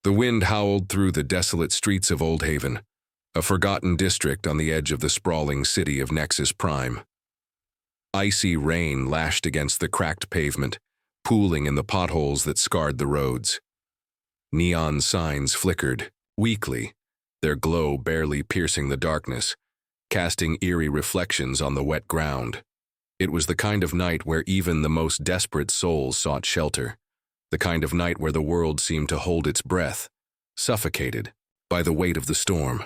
The wind howled through the desolate streets of Oldhaven, a forgotten district on the edge of the sprawling city of Nexus Prime. Icy rain lashed against the cracked pavement, pooling in the potholes that scarred the roads. Neon signs flickered, weakly, their glow barely piercing the darkness, casting eerie reflections on the wet ground. It was the kind of night where even the most desperate souls sought shelter, the kind of night where the world seemed to hold its breath, suffocated by the weight of the storm.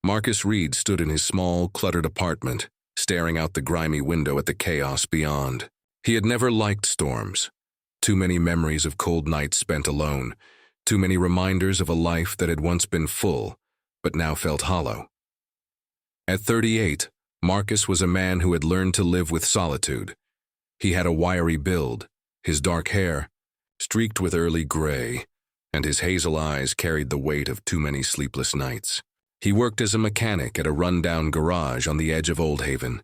Marcus Reed stood in his small, cluttered apartment, staring out the grimy window at the chaos beyond. He had never liked storms. Too many memories of cold nights spent alone, too many reminders of a life that had once been full, but now felt hollow. At 38, Marcus was a man who had learned to live with solitude. He had a wiry build, his dark hair streaked with early gray, and his hazel eyes carried the weight of too many sleepless nights. He worked as a mechanic at a run-down garage on the edge of Oldhaven,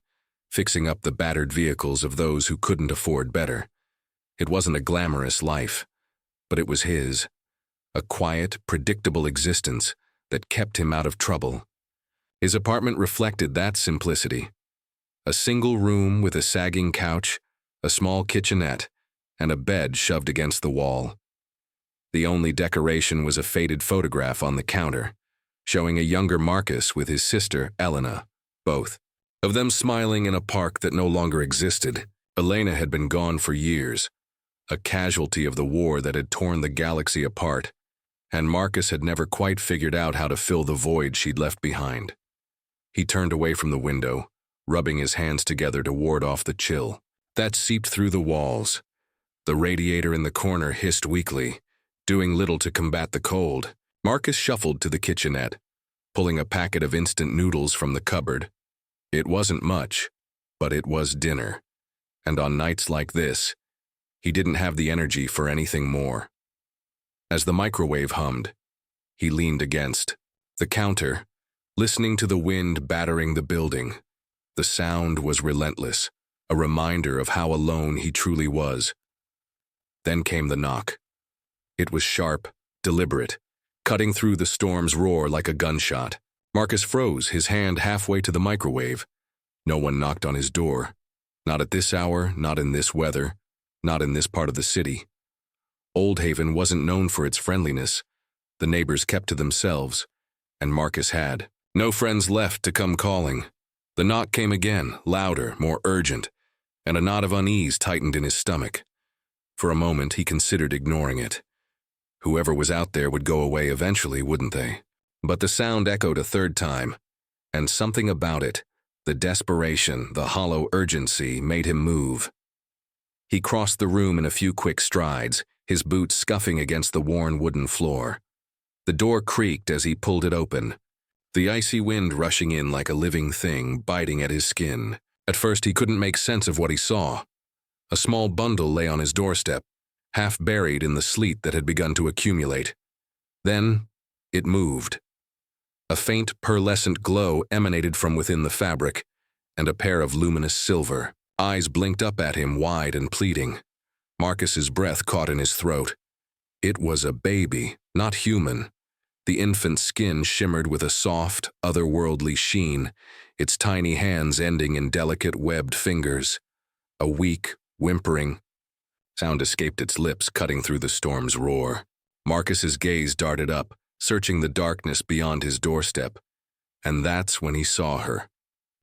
fixing up the battered vehicles of those who couldn't afford better. It wasn't a glamorous life, but it was his, a quiet, predictable existence that kept him out of trouble. His apartment reflected that simplicity. A single room with a sagging couch, a small kitchenette, and a bed shoved against the wall. The only decoration was a faded photograph on the counter, showing a younger Marcus with his sister, Elena, both of them smiling in a park that no longer existed. Elena had been gone for years, a casualty of the war that had torn the galaxy apart, and Marcus had never quite figured out how to fill the void she'd left behind. He turned away from the window, rubbing his hands together to ward off the chill that seeped through the walls. The radiator in the corner hissed weakly, doing little to combat the cold. Marcus shuffled to the kitchenette, pulling a packet of instant noodles from the cupboard. It wasn't much, but it was dinner, and on nights like this, he didn't have the energy for anything more. As the microwave hummed, he leaned against the counter, listening to the wind battering the building. The sound was relentless, a reminder of how alone he truly was. Then came the knock. It was sharp, deliberate, cutting through the storm's roar like a gunshot. Marcus froze, his hand halfway to the microwave. No one knocked on his door. Not at this hour, not in this weather, not in this part of the city. Oldhaven wasn't known for its friendliness. The neighbors kept to themselves, and Marcus had no friends left to come calling. The knock came again, louder, more urgent, and a knot of unease tightened in his stomach. For a moment, he considered ignoring it. Whoever was out there would go away eventually, wouldn't they? But the sound echoed a third time, and something about it, the desperation, the hollow urgency, made him move. He crossed the room in a few quick strides, his boots scuffing against the worn wooden floor. The door creaked as he pulled it open, the icy wind rushing in like a living thing, biting at his skin. At first, he couldn't make sense of what he saw. A small bundle lay on his doorstep, half buried in the sleet that had begun to accumulate. Then, it moved. A faint, pearlescent glow emanated from within the fabric, and a pair of luminous silver eyes blinked up at him, wide and pleading. Marcus's breath caught in his throat. It was a baby, not human. The infant's skin shimmered with a soft, otherworldly sheen, its tiny hands ending in delicate webbed fingers. A weak, whimpering sound escaped its lips, cutting through the storm's roar. Marcus's gaze darted up, searching the darkness beyond his doorstep. And that's when he saw her.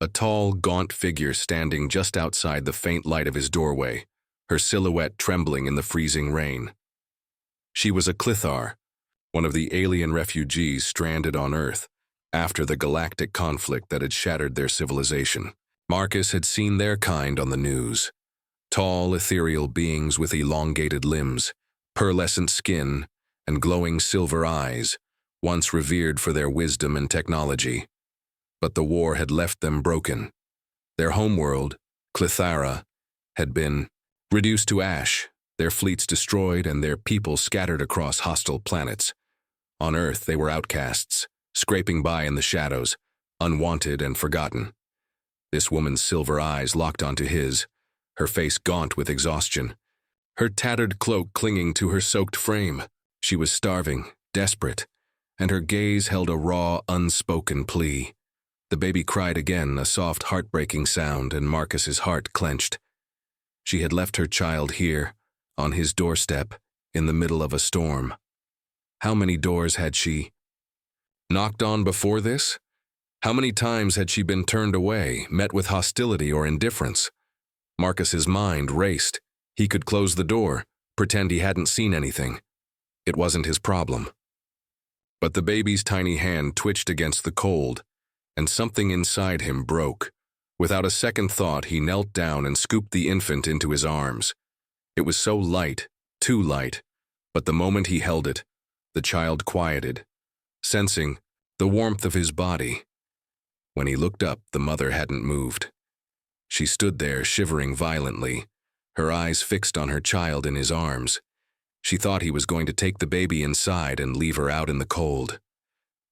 A tall, gaunt figure standing just outside the faint light of his doorway, her silhouette trembling in the freezing rain. She was a Clithar, one of the alien refugees stranded on Earth after the galactic conflict that had shattered their civilization. Marcus had seen their kind on the news. Tall, ethereal beings with elongated limbs, pearlescent skin, and glowing silver eyes, once revered for their wisdom and technology. But the war had left them broken. Their homeworld, Clithara, had been reduced to ash, their fleets destroyed and their people scattered across hostile planets. On Earth, they were outcasts, scraping by in the shadows, unwanted and forgotten. This woman's silver eyes locked onto his, her face gaunt with exhaustion, her tattered cloak clinging to her soaked frame. She was starving, desperate, and her gaze held a raw, unspoken plea. The baby cried again, a soft, heartbreaking sound, and Marcus's heart clenched. She had left her child here, on his doorstep, in the middle of a storm. How many doors had she knocked on before this? How many times had she been turned away, met with hostility or indifference? Marcus's mind raced. He could close the door, pretend he hadn't seen anything. It wasn't his problem. But the baby's tiny hand twitched against the cold, and something inside him broke. Without a second thought, he knelt down and scooped the infant into his arms. It was so light, too light, but the moment he held it, the child quieted, sensing the warmth of his body. When he looked up, the mother hadn't moved. She stood there, shivering violently, her eyes fixed on her child in his arms. She thought he was going to take the baby inside and leave her out in the cold.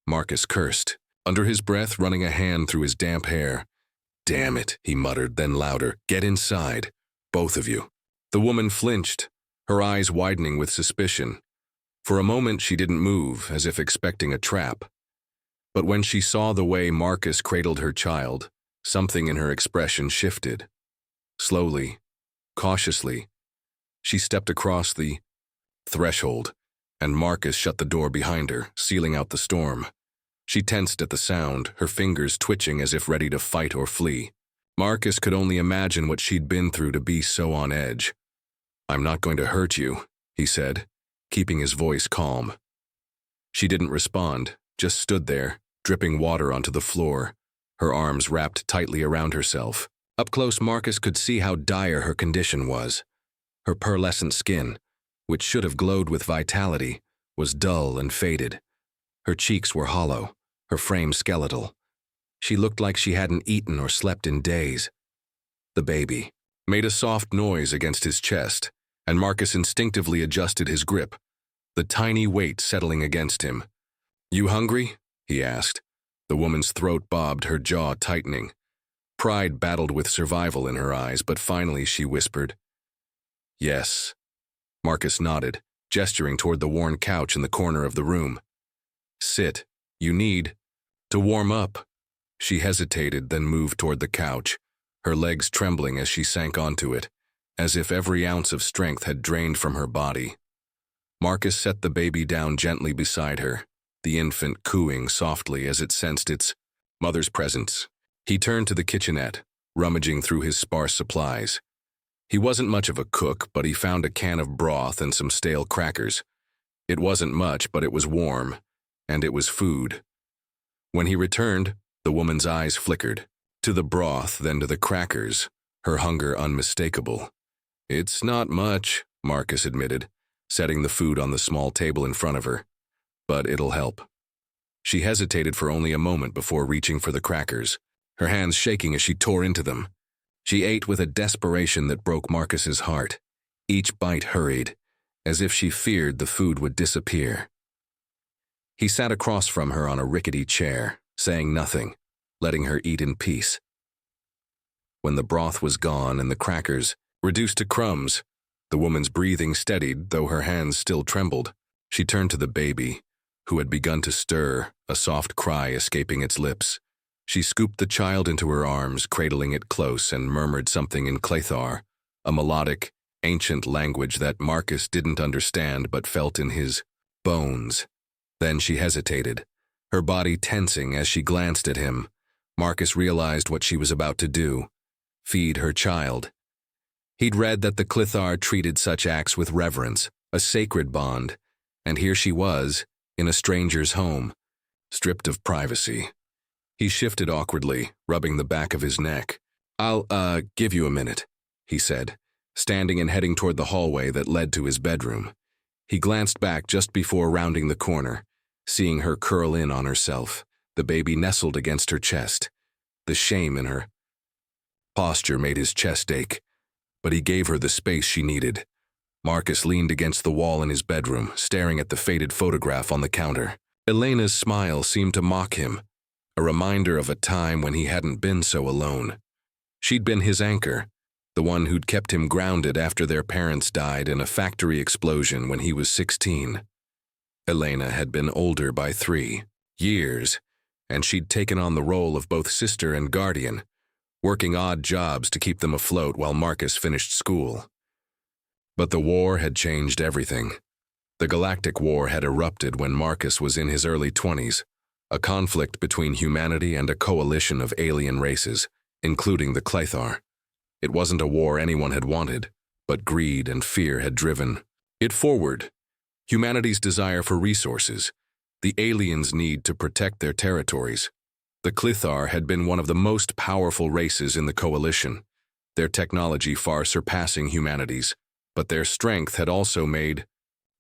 Marcus cursed, under his breath running a hand through his damp hair. "Damn it," he muttered, then louder, "Get inside, both of you." The woman flinched, her eyes widening with suspicion. For a moment she didn't move, as if expecting a trap. But when she saw the way Marcus cradled her child, something in her expression shifted. Slowly, cautiously, she stepped across the threshold, and Marcus shut the door behind her, sealing out the storm. She tensed at the sound, her fingers twitching as if ready to fight or flee. Marcus could only imagine what she'd been through to be so on edge. "I'm not going to hurt you," he said, keeping his voice calm. She didn't respond, just stood there, dripping water onto the floor, her arms wrapped tightly around herself. Up close, Marcus could see how dire her condition was. Her pearlescent skin, which should have glowed with vitality, was dull and faded. Her cheeks were hollow, her frame skeletal. She looked like she hadn't eaten or slept in days. The baby made a soft noise against his chest, and Marcus instinctively adjusted his grip, the tiny weight settling against him. "You hungry?" he asked. The woman's throat bobbed, her jaw tightening. Pride battled with survival in her eyes, but finally she whispered, "Yes." Marcus nodded, gesturing toward the worn couch in the corner of the room. "Sit. You need to warm up." She hesitated, then moved toward the couch, her legs trembling as she sank onto it, as if every ounce of strength had drained from her body. Marcus set the baby down gently beside her, the infant cooing softly as it sensed its mother's presence. He turned to the kitchenette, rummaging through his sparse supplies. He wasn't much of a cook, but he found a can of broth and some stale crackers. It wasn't much, but it was warm, and it was food. When he returned, the woman's eyes flickered, to the broth, then to the crackers, her hunger unmistakable. "It's not much," Marcus admitted, setting the food on the small table in front of her. "But it'll help." She hesitated for only a moment before reaching for the crackers, her hands shaking as she tore into them. She ate with a desperation that broke Marcus's heart, each bite hurried, as if she feared the food would disappear. He sat across from her on a rickety chair, saying nothing, letting her eat in peace. When the broth was gone and the crackers reduced to crumbs, the woman's breathing steadied, though her hands still trembled. She turned to the baby, who had begun to stir, a soft cry escaping its lips. She scooped the child into her arms, cradling it close, and murmured something in Claythar, a melodic, ancient language that Marcus didn't understand but felt in his bones. Then she hesitated, her body tensing as she glanced at him. Marcus realized what she was about to do: feed her child. He'd read that the Claythar treated such acts with reverence, a sacred bond, and here she was, in a stranger's home, stripped of privacy. He shifted awkwardly, rubbing the back of his neck. "I'll, give you a minute," he said, standing and heading toward the hallway that led to his bedroom. He glanced back just before rounding the corner, seeing her curl in on herself, the baby nestled against her chest. The shame in her posture made his chest ache, but he gave her the space she needed. Marcus leaned against the wall in his bedroom, staring at the faded photograph on the counter. Elena's smile seemed to mock him, a reminder of a time when he hadn't been so alone. She'd been his anchor, the one who'd kept him grounded after their parents died in a factory explosion when he was 16. Elena had been older by 3 years, and she'd taken on the role of both sister and guardian, working odd jobs to keep them afloat while Marcus finished school. But the war had changed everything. The Galactic War had erupted when Marcus was in his early 20s, a conflict between humanity and a coalition of alien races, including the Clethar. It wasn't a war anyone had wanted, but greed and fear had driven it forward. Humanity's desire for resources, the aliens' need to protect their territories. The Clethar had been one of the most powerful races in the coalition, their technology far surpassing humanity's, but their strength had also made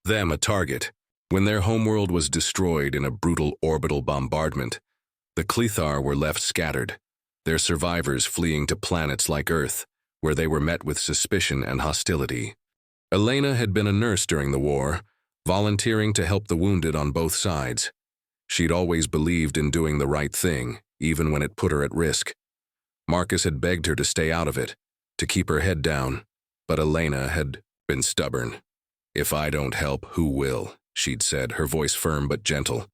them a target. When their homeworld was destroyed in a brutal orbital bombardment, the Clethar were left scattered, their survivors fleeing to planets like Earth, where they were met with suspicion and hostility. Elena had been a nurse during the war, volunteering to help the wounded on both sides. She'd always believed in doing the right thing, even when it put her at risk. Marcus had begged her to stay out of it, to keep her head down, but Elena had been stubborn. "If I don't help, who will?" she'd said, her voice firm but gentle.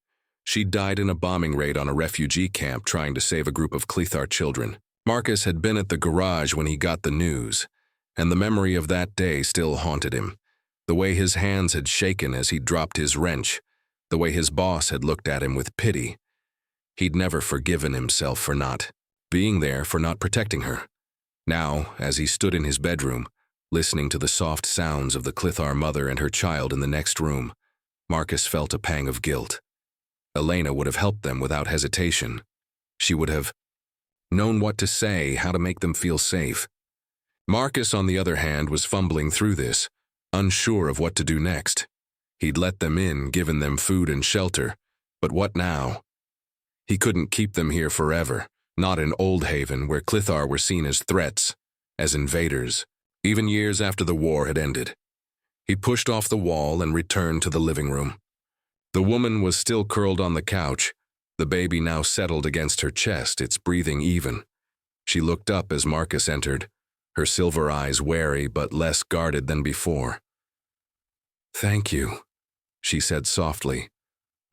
She'd died in a bombing raid on a refugee camp trying to save a group of Clethar children. Marcus had been at the garage when he got the news, and the memory of that day still haunted him. The way his hands had shaken as he dropped his wrench, the way his boss had looked at him with pity. He'd never forgiven himself for not being there, for not protecting her. Now, as he stood in his bedroom, listening to the soft sounds of the Clethar mother and her child in the next room, Marcus felt a pang of guilt. Elena would have helped them without hesitation. She would have known what to say, how to make them feel safe. Marcus, on the other hand, was fumbling through this, unsure of what to do next. He'd let them in, given them food and shelter, but what now? He couldn't keep them here forever, not in Oldhaven, where Clethar were seen as threats, as invaders, even years after the war had ended. He pushed off the wall and returned to the living room. The woman was still curled on the couch, the baby now settled against her chest, its breathing even. She looked up as Marcus entered, her silver eyes wary but less guarded than before. "Thank you," she said softly,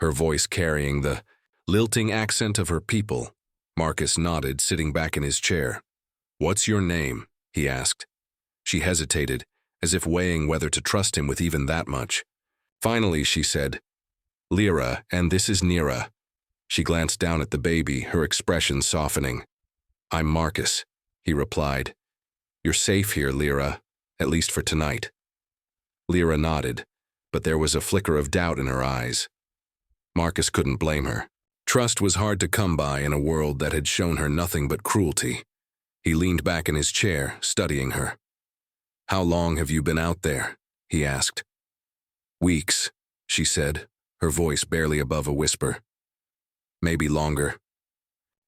her voice carrying the lilting accent of her people. Marcus nodded, sitting back in his chair. "What's your name?" he asked. She hesitated, as if weighing whether to trust him with even that much. Finally, she said, "Lyra, and this is Nira." She glanced down at the baby, her expression softening. "I'm Marcus," he replied. "You're safe here, Lyra, at least for tonight." Lyra nodded, but there was a flicker of doubt in her eyes. Marcus couldn't blame her. Trust was hard to come by in a world that had shown her nothing but cruelty. He leaned back in his chair, studying her. "How long have you been out there?" he asked. "Weeks," she said, her voice barely above a whisper. "Maybe longer."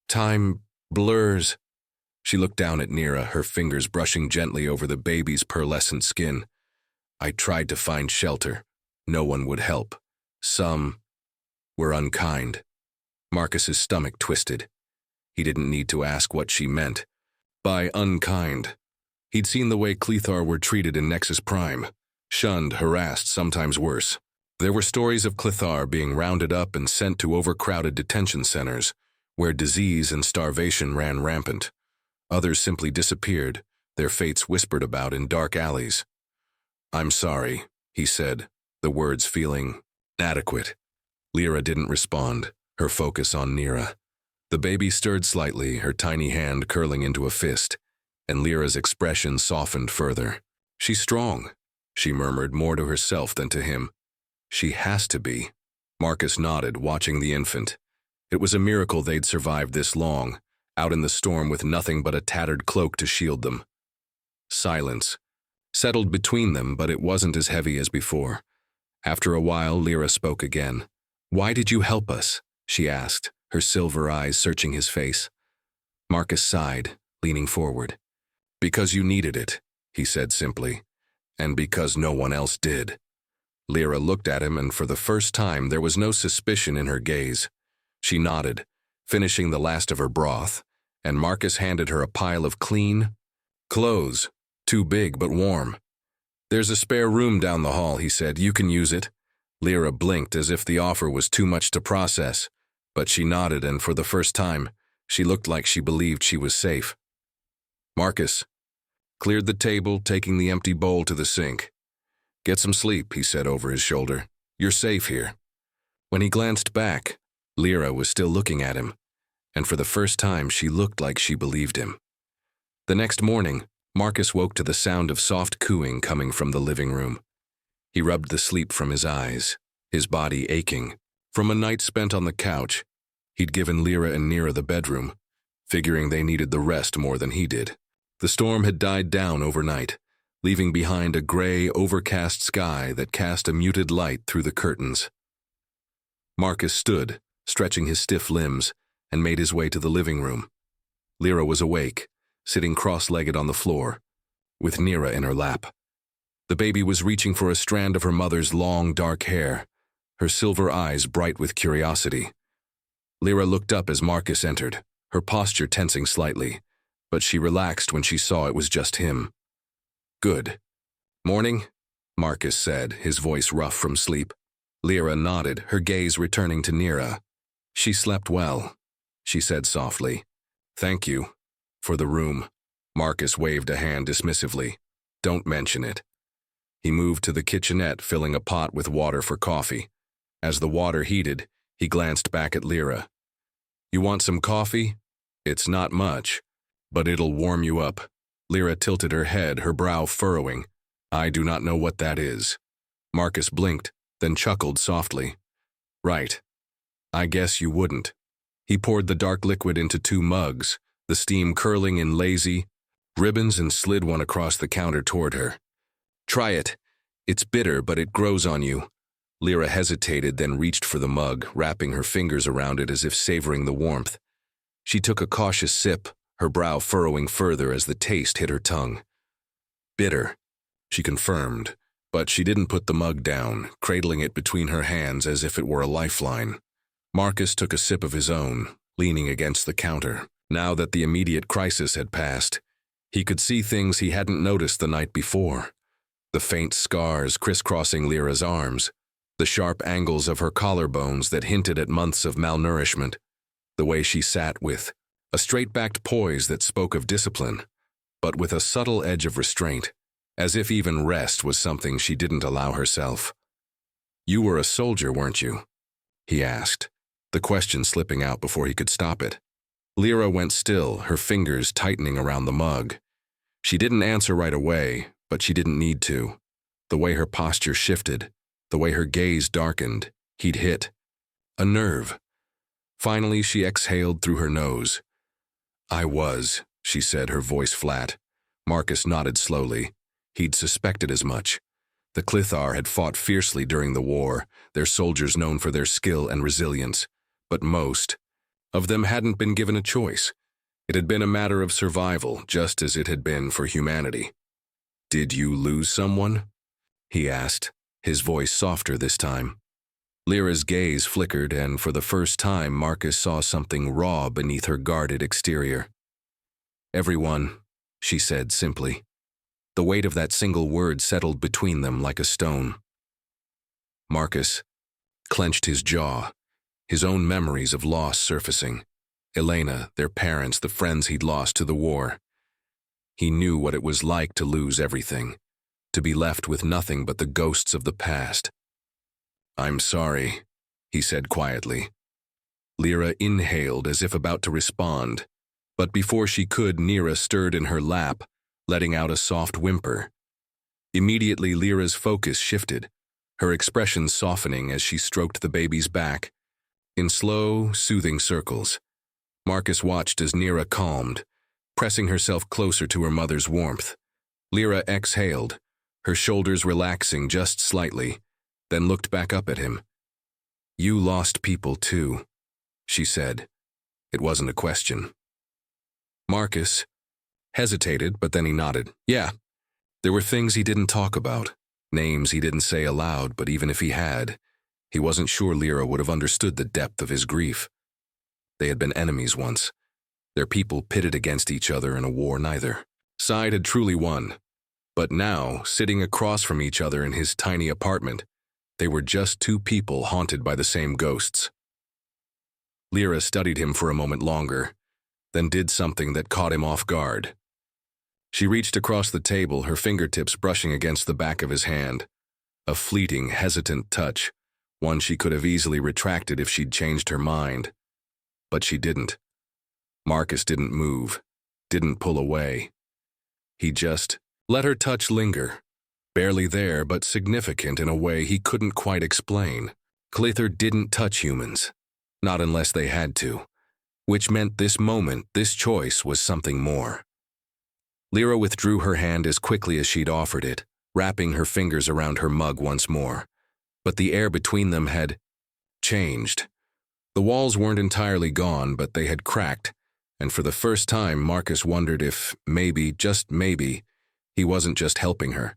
"Time blurs." She looked down at Nira, her fingers brushing gently over the baby's pearlescent skin. "I tried to find shelter. No one would help. Some were unkind." Marcus's stomach twisted. He didn't need to ask what she meant by unkind. He'd seen the way Clethar were treated in Nexus Prime, shunned, harassed, sometimes worse. There were stories of Clethar being rounded up and sent to overcrowded detention centers, where disease and starvation ran rampant. Others simply disappeared, their fates whispered about in dark alleys. "I'm sorry," he said, the words feeling inadequate. Lyra didn't respond, her focus on Nira. The baby stirred slightly, her tiny hand curling into a fist, and Lyra's expression softened further. "She's strong," she murmured, more to herself than to him. "She has to be." Marcus nodded, watching the infant. It was a miracle they'd survived this long, out in the storm with nothing but a tattered cloak to shield them. Silence settled between them, but it wasn't as heavy as before. After a while, Lyra spoke again. "Why did you help us?" she asked, her silver eyes searching his face. Marcus sighed, leaning forward. "Because you needed it," he said simply, "and because no one else did." Lyra looked at him, and for the first time there was no suspicion in her gaze. She nodded, finishing the last of her broth, and Marcus handed her a pile of clean clothes, too big but warm. "There's a spare room down the hall," he said. "You can use it." Lyra blinked as if the offer was too much to process, but she nodded, and for the first time, she looked like she believed she was safe. Marcus cleared the table, taking the empty bowl to the sink. "Get some sleep," he said over his shoulder. "You're safe here." When he glanced back, Lyra was still looking at him, and for the first time she looked like she believed him. The next morning, Marcus woke to the sound of soft cooing coming from the living room. He rubbed the sleep from his eyes, his body aching. From a night spent on the couch, he'd given Lyra and Nira the bedroom, figuring they needed the rest more than he did. The storm had died down overnight, leaving behind a gray, overcast sky that cast a muted light through the curtains. Marcus stood, stretching his stiff limbs, and made his way to the living room. Lyra was awake, sitting cross-legged on the floor, with Nira in her lap. The baby was reaching for a strand of her mother's long, dark hair, her silver eyes bright with curiosity. Lyra looked up as Marcus entered, her posture tensing slightly, but she relaxed when she saw it was just him. "Good. Morning?" Marcus said, his voice rough from sleep. Lyra nodded, her gaze returning to Nira. "She slept well," she said softly. "Thank you. For the room." Marcus waved a hand dismissively. "Don't mention it." He moved to the kitchenette, filling a pot with water for coffee. As the water heated, he glanced back at Lyra. "You want some coffee? It's not much, but it'll warm you up." Lyra tilted her head, her brow furrowing. "I do not know what that is." Marcus blinked, then chuckled softly. "Right. I guess you wouldn't." He poured the dark liquid into 2 mugs, the steam curling in lazy ribbons, and slid one across the counter toward her. "Try it. It's bitter, but it grows on you." Lyra hesitated, then reached for the mug, wrapping her fingers around it as if savoring the warmth. She took a cautious sip, her brow furrowing further as the taste hit her tongue. "Bitter," she confirmed, but she didn't put the mug down, cradling it between her hands as if it were a lifeline. Marcus took a sip of his own, leaning against the counter. Now that the immediate crisis had passed, he could see things he hadn't noticed the night before. The faint scars crisscrossing Lyra's arms, the sharp angles of her collarbones that hinted at months of malnourishment, the way she sat with a straight-backed poise that spoke of discipline, but with a subtle edge of restraint, as if even rest was something she didn't allow herself. "You were a soldier, weren't you?" he asked, the question slipping out before he could stop it. Lyra went still, her fingers tightening around the mug. She didn't answer right away, but she didn't need to. The way her posture shifted, the way her gaze darkened, he'd hit. A nerve. Finally, she exhaled through her nose. "I was," she said, her voice flat. Marcus nodded slowly. He'd suspected as much. The Clithar had fought fiercely during the war, their soldiers known for their skill and resilience, but most of them hadn't been given a choice. It had been a matter of survival, just as it had been for humanity. "Did you lose someone?" he asked, his voice softer this time. Lyra's gaze flickered, and for the first time Marcus saw something raw beneath her guarded exterior. "Everyone," she said simply. The weight of that single word settled between them like a stone. Marcus clenched his jaw, his own memories of loss surfacing. Elena, their parents, the friends he'd lost to the war. He knew what it was like to lose everything, to be left with nothing but the ghosts of the past. "I'm sorry," he said quietly. Lyra inhaled as if about to respond, but before she could, Nira stirred in her lap, letting out a soft whimper. Immediately, Lyra's focus shifted, her expression softening as she stroked the baby's back. In slow, soothing circles, Marcus watched as Nira calmed, pressing herself closer to her mother's warmth. Lyra exhaled, her shoulders relaxing just slightly, then looked back up at him. "You lost people too," she said. It wasn't a question. Marcus hesitated, but then he nodded. Yeah, there were things he didn't talk about, names he didn't say aloud, but even if he had, he wasn't sure Lyra would have understood the depth of his grief. They had been enemies once, their people pitted against each other in a war neither side had truly won. But now, sitting across from each other in his tiny apartment, They were just two people haunted by the same ghosts. Lyra studied him for a moment longer, then did something that caught him off guard. She reached across the table, her fingertips brushing against the back of his hand. A fleeting, hesitant touch, one she could have easily retracted if she'd changed her mind. But she didn't. Marcus didn't move, didn't pull away. He just let her touch linger, barely there but significant in a way he couldn't quite explain. Clither didn't touch humans, not unless they had to, which meant this moment, this choice was something more. Lyra withdrew her hand as quickly as she'd offered it, wrapping her fingers around her mug once more. But the air between them had changed. The walls weren't entirely gone, but they had cracked, and for the first time Marcus wondered if, maybe, just maybe, he wasn't just helping her.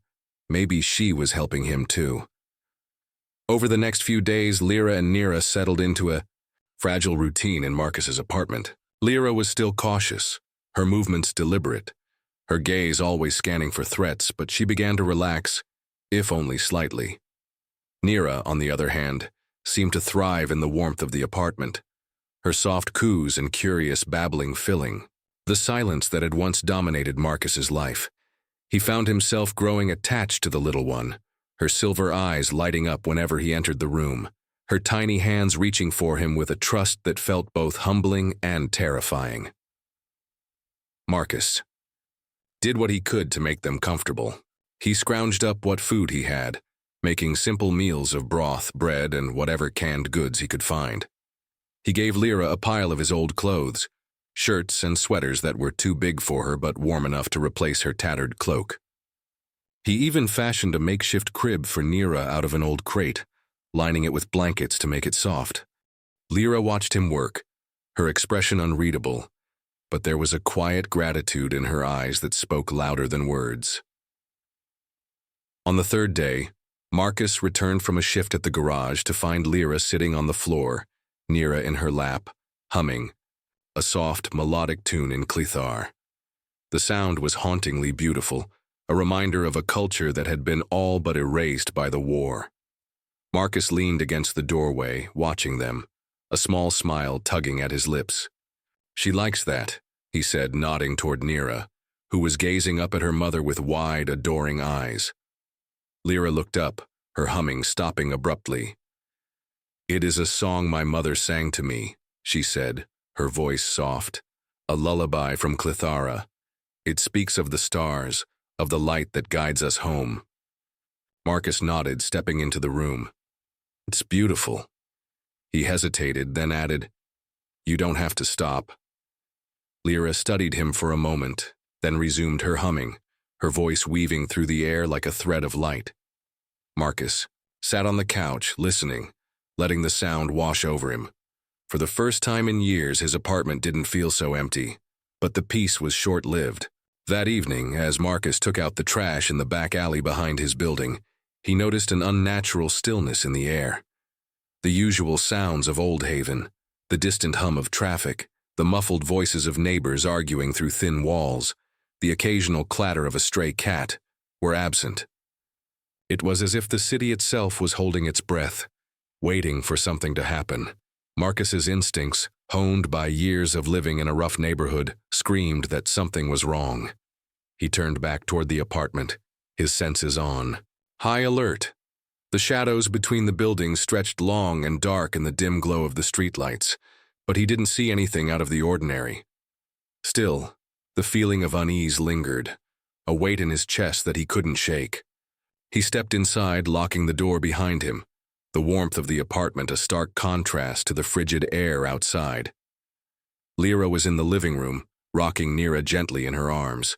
Maybe she was helping him too. Over the next few days, Lyra and Nira settled into a fragile routine in Marcus's apartment. Lyra was still cautious, her movements deliberate, her gaze always scanning for threats, but she began to relax, if only slightly. Nira, on the other hand, seemed to thrive in the warmth of the apartment, her soft coos and curious babbling filling the silence that had once dominated Marcus's life. He found himself growing attached to the little one, her silver eyes lighting up whenever he entered the room, her tiny hands reaching for him with a trust that felt both humbling and terrifying. Marcus did what he could to make them comfortable. He scrounged up what food he had, making simple meals of broth, bread, and whatever canned goods he could find. He gave Lyra a pile of his old clothes, shirts and sweaters that were too big for her but warm enough to replace her tattered cloak. He even fashioned a makeshift crib for Nira out of an old crate, lining it with blankets to make it soft. Lyra watched him work, her expression unreadable, but there was a quiet gratitude in her eyes that spoke louder than words. On the third day, Marcus returned from a shift at the garage to find Lyra sitting on the floor, Nira in her lap, humming, a soft, melodic tune in Clithar. The sound was hauntingly beautiful, a reminder of a culture that had been all but erased by the war. Marcus leaned against the doorway, watching them, a small smile tugging at his lips. "She likes that," he said, nodding toward Nira, who was gazing up at her mother with wide, adoring eyes. Lyra looked up, her humming stopping abruptly. "It is a song my mother sang to me," she said, her voice soft. "A lullaby from Clithara. It speaks of the stars, of the light that guides us home." Marcus nodded, stepping into the room. "It's beautiful." He hesitated, then added, "You don't have to stop." Lyra studied him for a moment, then resumed her humming, her voice weaving through the air like a thread of light. Marcus sat on the couch, listening, letting the sound wash over him. For the first time in years, his apartment didn't feel so empty, but the peace was short-lived. That evening, as Marcus took out the trash in the back alley behind his building, he noticed an unnatural stillness in the air. The usual sounds of Oldhaven, the distant hum of traffic, the muffled voices of neighbors arguing through thin walls, the occasional clatter of a stray cat, were absent. It was as if the city itself was holding its breath, waiting for something to happen. Marcus's instincts, honed by years of living in a rough neighborhood, screamed that something was wrong. He turned back toward the apartment, his senses on. High alert. The shadows between the buildings stretched long and dark in the dim glow of the streetlights, but he didn't see anything out of the ordinary. Still, the feeling of unease lingered, a weight in his chest that he couldn't shake. He stepped inside, locking the door behind him, the warmth of the apartment a stark contrast to the frigid air outside. Lyra was in the living room, rocking Nira gently in her arms.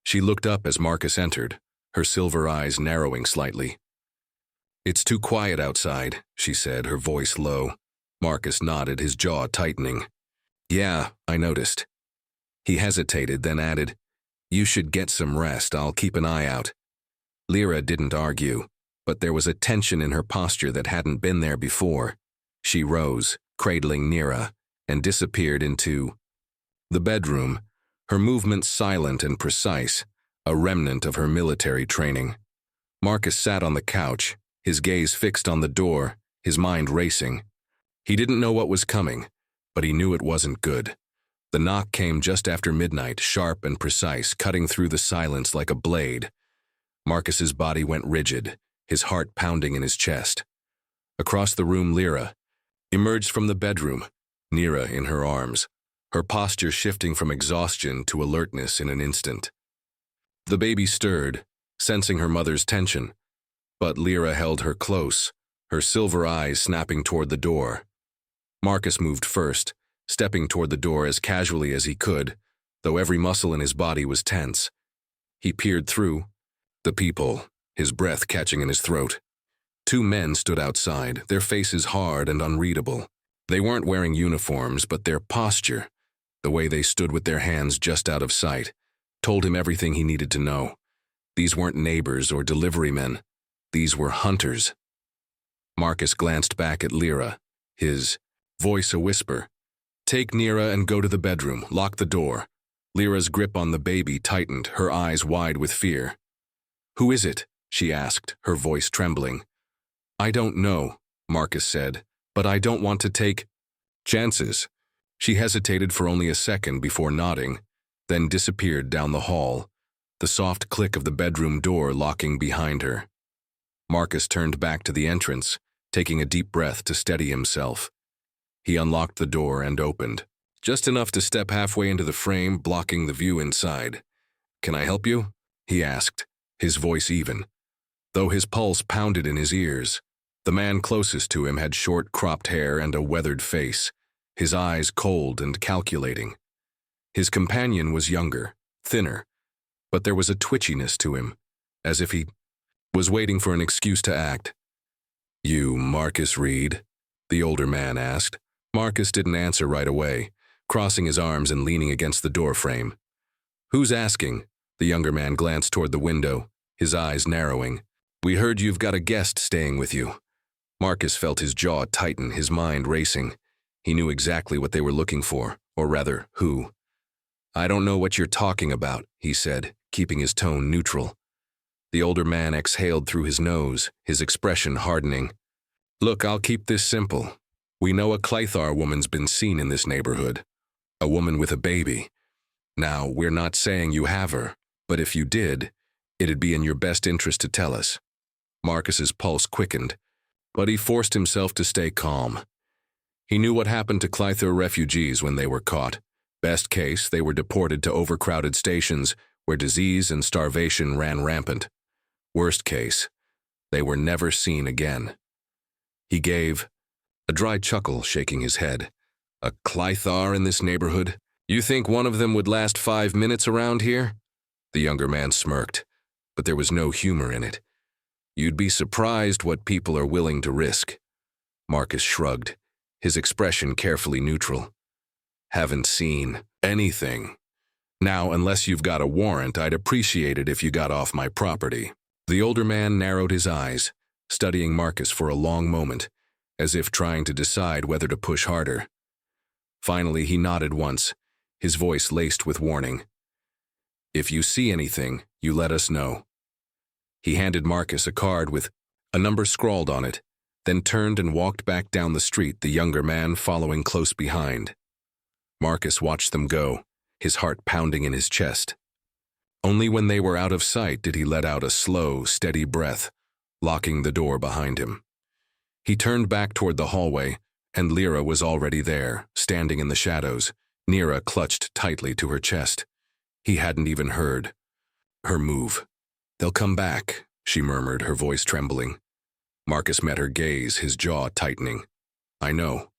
She looked up as Marcus entered, her silver eyes narrowing slightly. "It's too quiet outside," she said, her voice low. Marcus nodded, his jaw tightening. "Yeah, I noticed." He hesitated, then added, "You should get some rest. I'll keep an eye out." Lyra didn't argue, but there was a tension in her posture that hadn't been there before. She rose, cradling Nira, and disappeared into the bedroom, her movements silent and precise, a remnant of her military training. Marcus sat on the couch, his gaze fixed on the door, his mind racing. He didn't know what was coming, but he knew it wasn't good. The knock came just after midnight, sharp and precise, cutting through the silence like a blade. Marcus's body went rigid, his heart pounding in his chest. Across the room, Lyra emerged from the bedroom, Nira in her arms, her posture shifting from exhaustion to alertness in an instant. The baby stirred, sensing her mother's tension, but Lyra held her close, her silver eyes snapping toward the door. Marcus moved first, stepping toward the door as casually as he could, though every muscle in his body was tense. He peered through. The people, his breath catching in his throat. Two men stood outside, their faces hard and unreadable. They weren't wearing uniforms, but their posture, the way they stood with their hands just out of sight, told him everything he needed to know. These weren't neighbors or delivery men. These were hunters. Marcus glanced back at Lyra, his voice a whisper. "Take Nira and go to the bedroom. Lock the door." Lyra's grip on the baby tightened, her eyes wide with fear. "Who is it?" she asked, her voice trembling. "I don't know," Marcus said, "but I don't want to take chances." She hesitated for only a second before nodding, then disappeared down the hall, the soft click of the bedroom door locking behind her. Marcus turned back to the entrance, taking a deep breath to steady himself. He unlocked the door and opened, just enough to step halfway into the frame, blocking the view inside. "Can I help you?" he asked, his voice even, though his pulse pounded in his ears. The man closest to him had short, cropped hair and a weathered face, his eyes cold and calculating. His companion was younger, thinner, but there was a twitchiness to him, as if he was waiting for an excuse to act. "You Marcus Reed?" the older man asked. Marcus didn't answer right away, crossing his arms and leaning against the doorframe. "Who's asking?" The younger man glanced toward the window, his eyes narrowing. "We heard you've got a guest staying with you." Marcus felt his jaw tighten, his mind racing. He knew exactly what they were looking for, or rather, who. "I don't know what you're talking about," he said, keeping his tone neutral. The older man exhaled through his nose, his expression hardening. "Look, I'll keep this simple. We know a Clythar woman's been seen in this neighborhood. A woman with a baby. Now, we're not saying you have her, but if you did, it'd be in your best interest to tell us." Marcus's pulse quickened, but he forced himself to stay calm. He knew what happened to Clythar refugees when they were caught. Best case, they were deported to overcrowded stations where disease and starvation ran rampant. Worst case, they were never seen again. He gave a dry chuckle, shaking his head. "A Clythar in this neighborhood? You think one of them would last 5 minutes around here?" The younger man smirked, but there was no humor in it. "You'd be surprised what people are willing to risk." Marcus shrugged, his expression carefully neutral. "Haven't seen anything. Now, unless you've got a warrant, I'd appreciate it if you got off my property." The older man narrowed his eyes, studying Marcus for a long moment, as if trying to decide whether to push harder. Finally, he nodded once, his voice laced with warning. "If you see anything, you let us know." He handed Marcus a card with a number scrawled on it, then turned and walked back down the street, the younger man following close behind. Marcus watched them go, his heart pounding in his chest. Only when they were out of sight did he let out a slow, steady breath, locking the door behind him. He turned back toward the hallway, and Lyra was already there, standing in the shadows, Nira clutched tightly to her chest. He hadn't even heard her move. "They'll come back," she murmured, her voice trembling. Marcus met her gaze, his jaw tightening. "I know."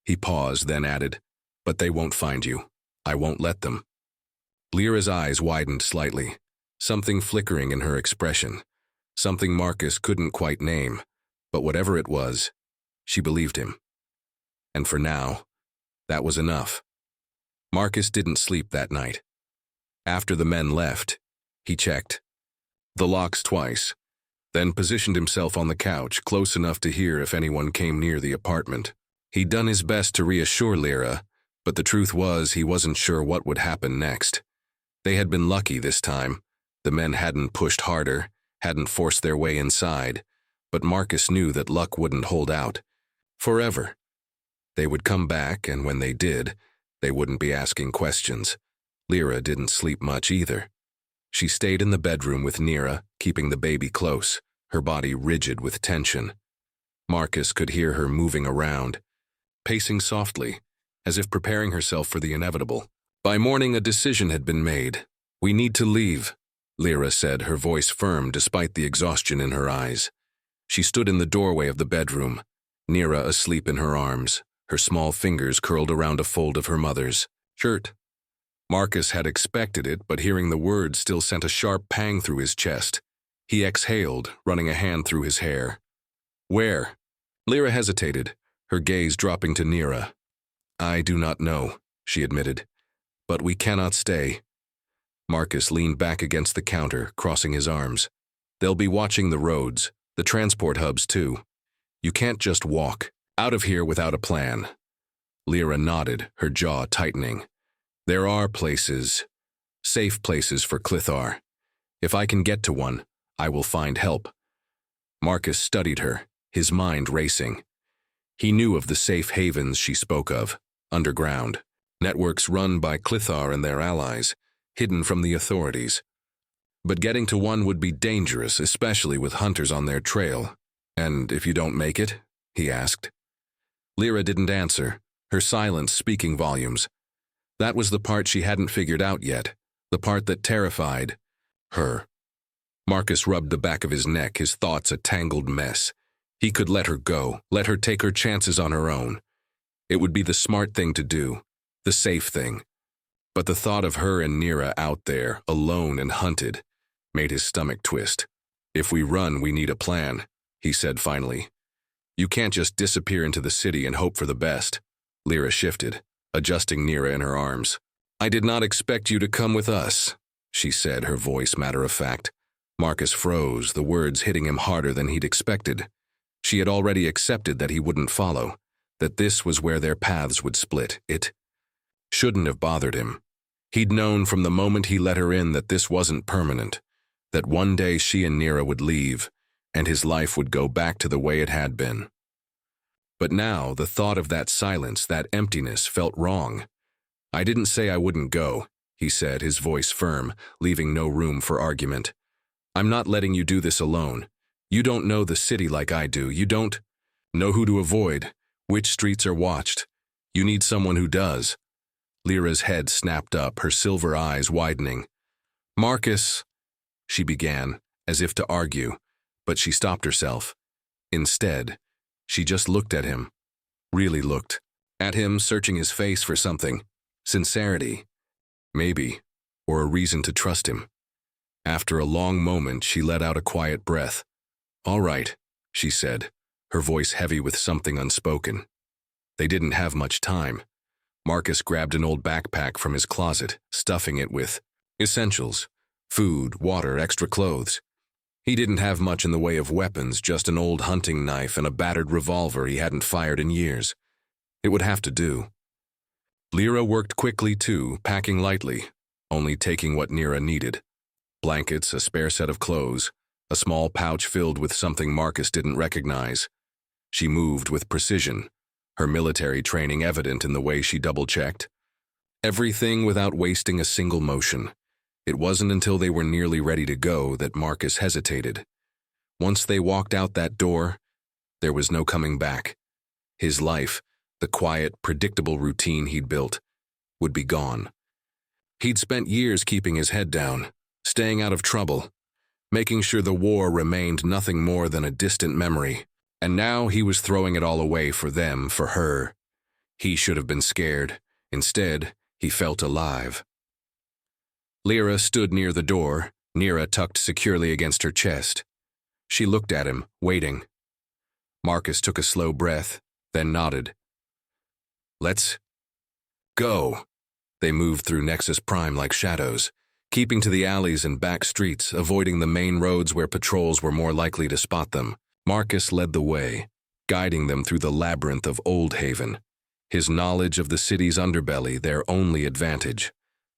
He paused, then added, "But they won't find you. I won't let them." Lyra's eyes widened slightly, something flickering in her expression, something Marcus couldn't quite name, but whatever it was, she believed him. And for now, that was enough. Marcus didn't sleep that night. After the men left, he checked the locks twice, then positioned himself on the couch, close enough to hear if anyone came near the apartment. He'd done his best to reassure Lyra, but the truth was he wasn't sure what would happen next. They had been lucky this time. The men hadn't pushed harder, hadn't forced their way inside, but Marcus knew that luck wouldn't hold out forever. They would come back, and when they did, they wouldn't be asking questions. Lyra didn't sleep much either. She stayed in the bedroom with Nira, keeping the baby close, her body rigid with tension. Marcus could hear her moving around, pacing softly, as if preparing herself for the inevitable. By morning, a decision had been made. "We need to leave," Lyra said, her voice firm despite the exhaustion in her eyes. She stood in the doorway of the bedroom, Nira asleep in her arms, her small fingers curled around a fold of her mother's shirt. Marcus had expected it, but hearing the words still sent a sharp pang through his chest. He exhaled, running a hand through his hair. "Where?" Lyra hesitated, her gaze dropping to Nira. "I do not know," she admitted, "but we cannot stay." Marcus leaned back against the counter, crossing his arms. "They'll be watching the roads, the transport hubs too. You can't just walk out of here without a plan." Lyra nodded, her jaw tightening. "There are places, safe places for Clithar. If I can get to one, I will find help." Marcus studied her, his mind racing. He knew of the safe havens she spoke of, underground, networks run by Clithar and their allies, hidden from the authorities. But getting to one would be dangerous, especially with hunters on their trail. "And if you don't make it?" he asked. Lyra didn't answer, her silence speaking volumes. That was the part she hadn't figured out yet, the part that terrified her. Marcus rubbed the back of his neck, his thoughts a tangled mess. He could let her go, let her take her chances on her own. It would be the smart thing to do, the safe thing. But the thought of her and Nira out there, alone and hunted, made his stomach twist. "If we run, we need a plan," he said finally. "You can't just disappear into the city and hope for the best." Lyra shifted, adjusting Nira in her arms. "I did not expect you to come with us," she said, her voice matter-of-fact. Marcus froze, the words hitting him harder than he'd expected. She had already accepted that he wouldn't follow, that this was where their paths would split. It shouldn't have bothered him. He'd known from the moment he let her in that this wasn't permanent, that one day she and Nira would leave, and his life would go back to the way it had been. But now, the thought of that silence, that emptiness, felt wrong. "I didn't say I wouldn't go," he said, his voice firm, leaving no room for argument. "I'm not letting you do this alone. You don't know the city like I do. You don't know who to avoid, which streets are watched. You need someone who does." Lyra's head snapped up, her silver eyes widening. "Marcus," she began, as if to argue, but she stopped herself. Instead, she just looked at him, really looked at him, searching his face for something. Sincerity, maybe, or a reason to trust him. After a long moment, she let out a quiet breath. "All right," she said, her voice heavy with something unspoken. They didn't have much time. Marcus grabbed an old backpack from his closet, stuffing it with essentials, food, water, extra clothes. He didn't have much in the way of weapons, just an old hunting knife and a battered revolver he hadn't fired in years. It would have to do. Lyra worked quickly too, packing lightly, only taking what Nira needed. Blankets, a spare set of clothes, a small pouch filled with something Marcus didn't recognize. She moved with precision, her military training evident in the way she double-checked. Everything without wasting a single motion. It wasn't until they were nearly ready to go that Marcus hesitated. Once they walked out that door, there was no coming back. His life, the quiet, predictable routine he'd built, would be gone. He'd spent years keeping his head down, staying out of trouble, making sure the war remained nothing more than a distant memory. And now he was throwing it all away for them, for her. He should have been scared. Instead, he felt alive. Lyra stood near the door, Nira tucked securely against her chest. She looked at him, waiting. Marcus took a slow breath, then nodded. "Let's go." They moved through Nexus Prime like shadows, keeping to the alleys and back streets, avoiding the main roads where patrols were more likely to spot them. Marcus led the way, guiding them through the labyrinth of Oldhaven, his knowledge of the city's underbelly their only advantage.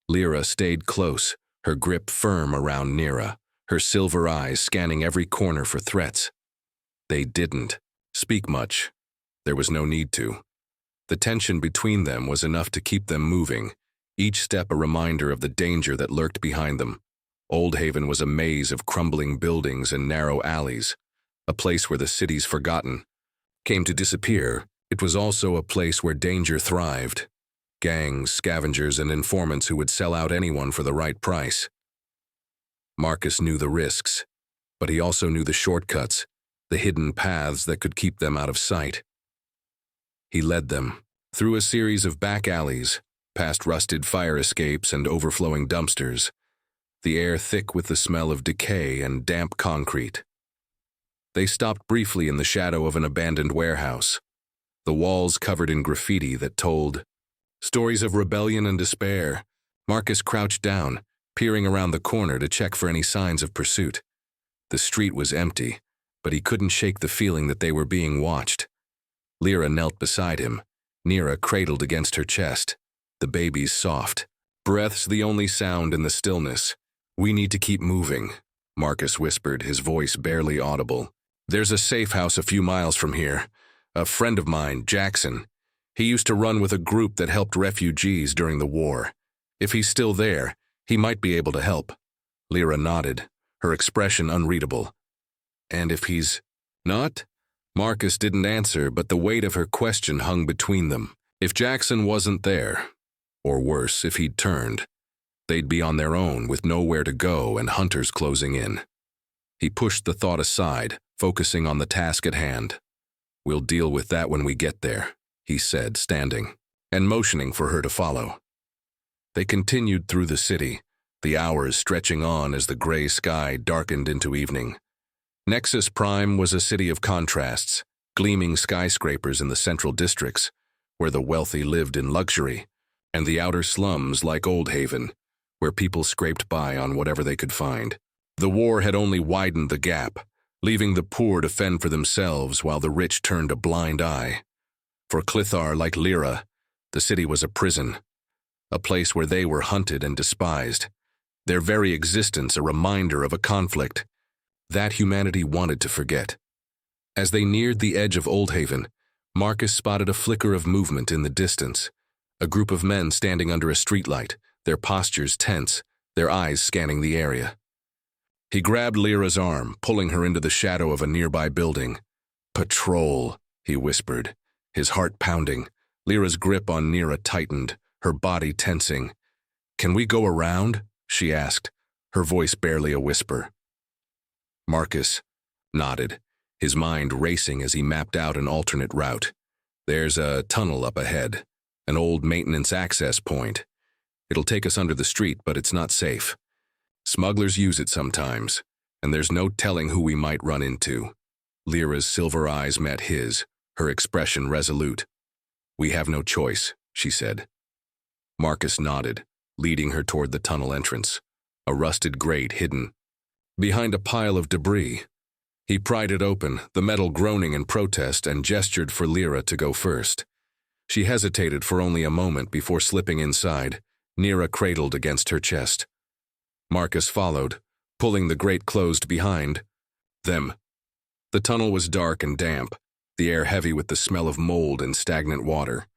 Lyra stayed close, her grip firm around Nira, her silver eyes scanning every corner for threats. They didn't speak much. There was no need to. The tension between them was enough to keep them moving, each step a reminder of the danger that lurked behind them. Oldhaven was a maze of crumbling buildings and narrow alleys, a place where the city's forgotten came to disappear. It was also a place where danger thrived. Gangs, scavengers, and informants who would sell out anyone for the right price. Marcus knew the risks, but he also knew the shortcuts, the hidden paths that could keep them out of sight. He led them through a series of back alleys, past rusted fire escapes and overflowing dumpsters, the air thick with the smell of decay and damp concrete. They stopped briefly in the shadow of an abandoned warehouse, the walls covered in graffiti that told stories of rebellion and despair. Marcus crouched down, peering around the corner to check for any signs of pursuit. The street was empty, but he couldn't shake the feeling that they were being watched. Lyra knelt beside him, Nira cradled against her chest, the baby's soft breaths the only sound in the stillness. "We need to keep moving," Marcus whispered, his voice barely audible. "There's a safe house a few miles from here. A friend of mine, Jackson. He used to run with a group that helped refugees during the war. If he's still there, he might be able to help." Lyra nodded, her expression unreadable. "And if he's not?" Marcus didn't answer, but the weight of her question hung between them. If Jackson wasn't there, or worse, if he'd turned, they'd be on their own with nowhere to go and hunters closing in. He pushed the thought aside, focusing on the task at hand. "We'll deal with that when we get there," he said, standing and motioning for her to follow. They continued through the city, the hours stretching on as the gray sky darkened into evening. Nexus Prime was a city of contrasts, gleaming skyscrapers in the central districts, where the wealthy lived in luxury, and the outer slums like Oldhaven, where people scraped by on whatever they could find. The war had only widened the gap, leaving the poor to fend for themselves while the rich turned a blind eye. For Clithar like Lyra, the city was a prison, a place where they were hunted and despised, their very existence a reminder of a conflict that humanity wanted to forget. As they neared the edge of Oldhaven, Marcus spotted a flicker of movement in the distance, a group of men standing under a streetlight, their postures tense, their eyes scanning the area. He grabbed Lyra's arm, pulling her into the shadow of a nearby building. "Patrol," he whispered, his heart pounding. Lyra's grip on Nira tightened, her body tensing. "Can we go around?" she asked, her voice barely a whisper. Marcus nodded, his mind racing as he mapped out an alternate route. "There's a tunnel up ahead, an old maintenance access point. It'll take us under the street, but it's not safe. Smugglers use it sometimes, and there's no telling who we might run into." Lyra's silver eyes met his, her expression resolute. "We have no choice," she said. Marcus nodded, leading her toward the tunnel entrance, a rusted grate hidden behind a pile of debris. He pried it open, the metal groaning in protest, and gestured for Lyra to go first. She hesitated for only a moment before slipping inside, Nira cradled against her chest. Marcus followed, pulling the grate closed behind them. The tunnel was dark and damp, the air heavy with the smell of mold and stagnant water.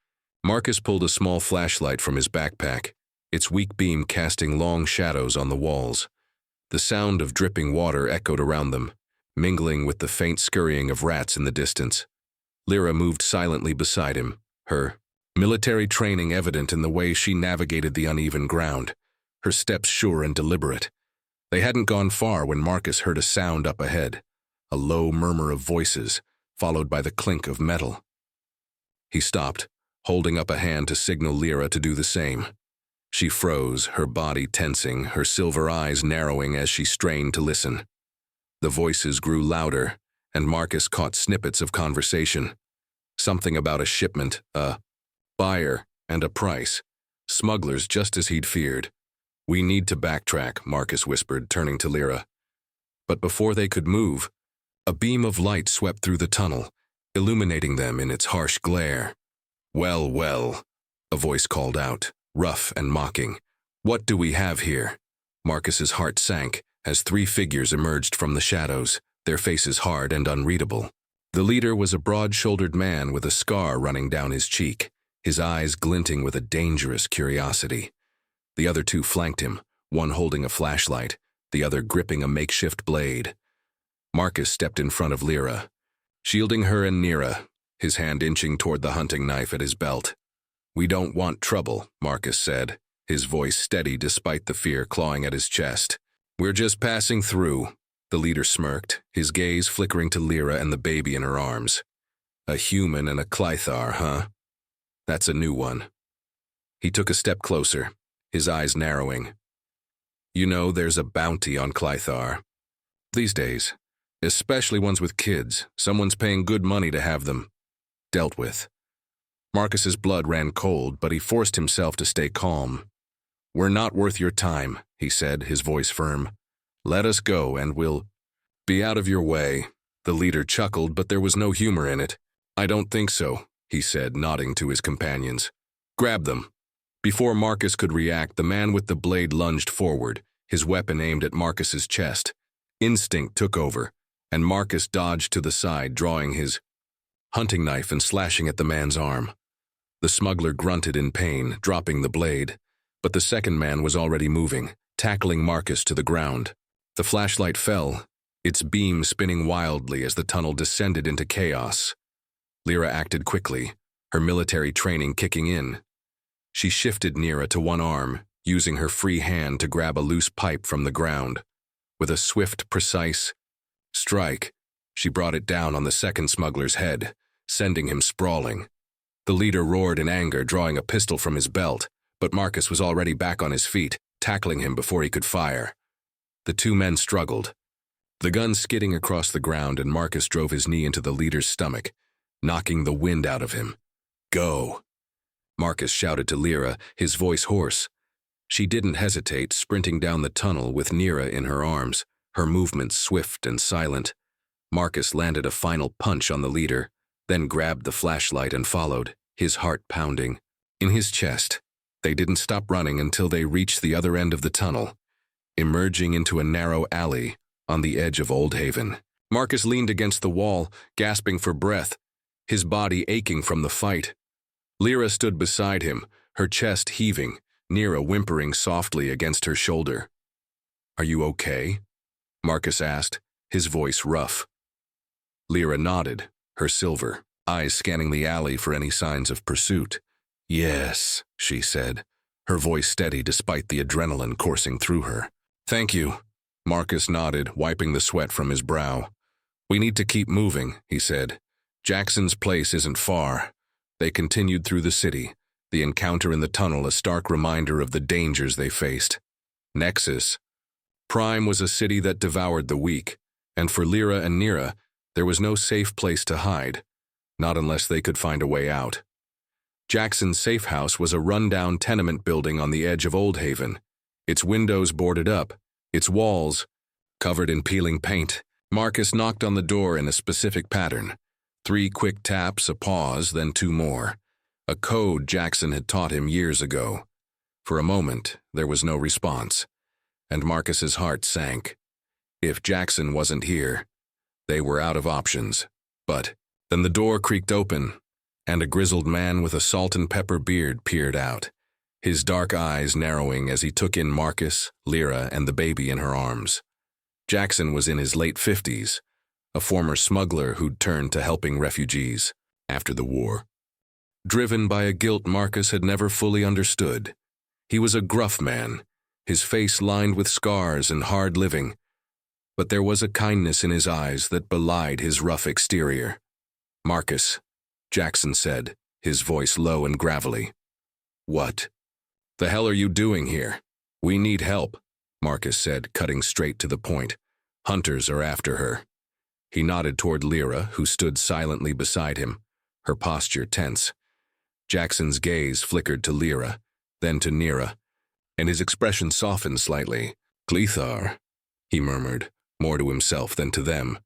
Marcus pulled a small flashlight from his backpack, its weak beam casting long shadows on the walls. The sound of dripping water echoed around them, mingling with the faint scurrying of rats in the distance. Lyra moved silently beside him, her military training evident in the way she navigated the uneven ground, her steps sure and deliberate. They hadn't gone far when Marcus heard a sound up ahead, a low murmur of voices, followed by the clink of metal. He stopped, holding up a hand to signal Lyra to do the same. She froze, her body tensing, her silver eyes narrowing as she strained to listen. The voices grew louder, and Marcus caught snippets of conversation. Something about a shipment, a buyer, and a price. Smugglers just as he'd feared. "We need to backtrack," Marcus whispered, turning to Lyra. But before they could move, a beam of light swept through the tunnel, illuminating them in its harsh glare. "Well, well," a voice called out, rough and mocking. "What do we have here?" Marcus's heart sank as three figures emerged from the shadows, their faces hard and unreadable. The leader was a broad-shouldered man with a scar running down his cheek, his eyes glinting with a dangerous curiosity. The other two flanked him, one holding a flashlight, the other gripping a makeshift blade. Marcus stepped in front of Lyra, shielding her and Nira, his hand inching toward the hunting knife at his belt. "We don't want trouble," Marcus said, his voice steady despite the fear clawing at his chest. "We're just passing through," the leader smirked, his gaze flickering to Lyra and the baby in her arms. "A human and a Clythar, huh? That's a new one." He took a step closer, his eyes narrowing. "You know there's a bounty on Clythar. These days, especially ones with kids, someone's paying good money to have them dealt with." Marcus's blood ran cold, but he forced himself to stay calm. "We're not worth your time," he said, his voice firm. "Let us go and we'll be out of your way." The leader chuckled, but there was no humor in it. "I don't think so," he said, nodding to his companions. "Grab them." Before Marcus could react, the man with the blade lunged forward, his weapon aimed at Marcus's chest. Instinct took over, and Marcus dodged to the side, drawing his hunting knife and slashing at the man's arm. The smuggler grunted in pain, dropping the blade, but the second man was already moving, tackling Marcus to the ground. The flashlight fell, its beam spinning wildly as the tunnel descended into chaos. Lyra acted quickly, her military training kicking in. She shifted Nira to one arm, using her free hand to grab a loose pipe from the ground. With a swift, precise strike, she brought it down on the second smuggler's head, sending him sprawling. The leader roared in anger, drawing a pistol from his belt, but Marcus was already back on his feet, tackling him before he could fire. The two men struggled, the gun skidding across the ground, and Marcus drove his knee into the leader's stomach, knocking the wind out of him. "Go!" Marcus shouted to Lyra, his voice hoarse. She didn't hesitate, sprinting down the tunnel with Nira in her arms, her movements swift and silent. Marcus landed a final punch on the leader, then grabbed the flashlight and followed, his heart pounding. In his chest, they didn't stop running until they reached the other end of the tunnel, emerging into a narrow alley on the edge of Oldhaven. Marcus leaned against the wall, gasping for breath, his body aching from the fight. Lyra stood beside him, her chest heaving, Nira whimpering softly against her shoulder. "Are you okay?" Marcus asked, his voice rough. Lyra nodded, her silver eyes scanning the alley for any signs of pursuit. "Yes," she said, her voice steady despite the adrenaline coursing through her. "Thank you," Marcus nodded, wiping the sweat from his brow. "We need to keep moving," he said. "Jackson's place isn't far." They continued through the city, the encounter in the tunnel a stark reminder of the dangers they faced. Nexus. Prime was a city that devoured the weak, and for Lyra and Nira, there was no safe place to hide, not unless they could find a way out. Jackson's safe house was a run-down tenement building on the edge of Oldhaven, its windows boarded up, its walls covered in peeling paint. Marcus knocked on the door in a specific pattern. 3 quick taps, a pause, then 2 more. A code Jackson had taught him years ago. For a moment, there was no response, and Marcus's heart sank. If Jackson wasn't here, they were out of options. But then the door creaked open, and a grizzled man with a salt and pepper beard peered out, his dark eyes narrowing as he took in Marcus, Lyra, and the baby in her arms. Jackson was in his late 50s, a former smuggler who'd turned to helping refugees after the war. Driven by a guilt Marcus had never fully understood. He was a gruff man, his face lined with scars and hard living, but there was a kindness in his eyes that belied his rough exterior. "Marcus," Jackson said, his voice low and gravelly. "What the hell are you doing here?" "We need help," Marcus said, cutting straight to the point. "Hunters are after her." He nodded toward Lyra, who stood silently beside him, her posture tense. Jackson's gaze flickered to Lyra, then to Nira, and his expression softened slightly. "Clythar," he murmured, more to himself than to them.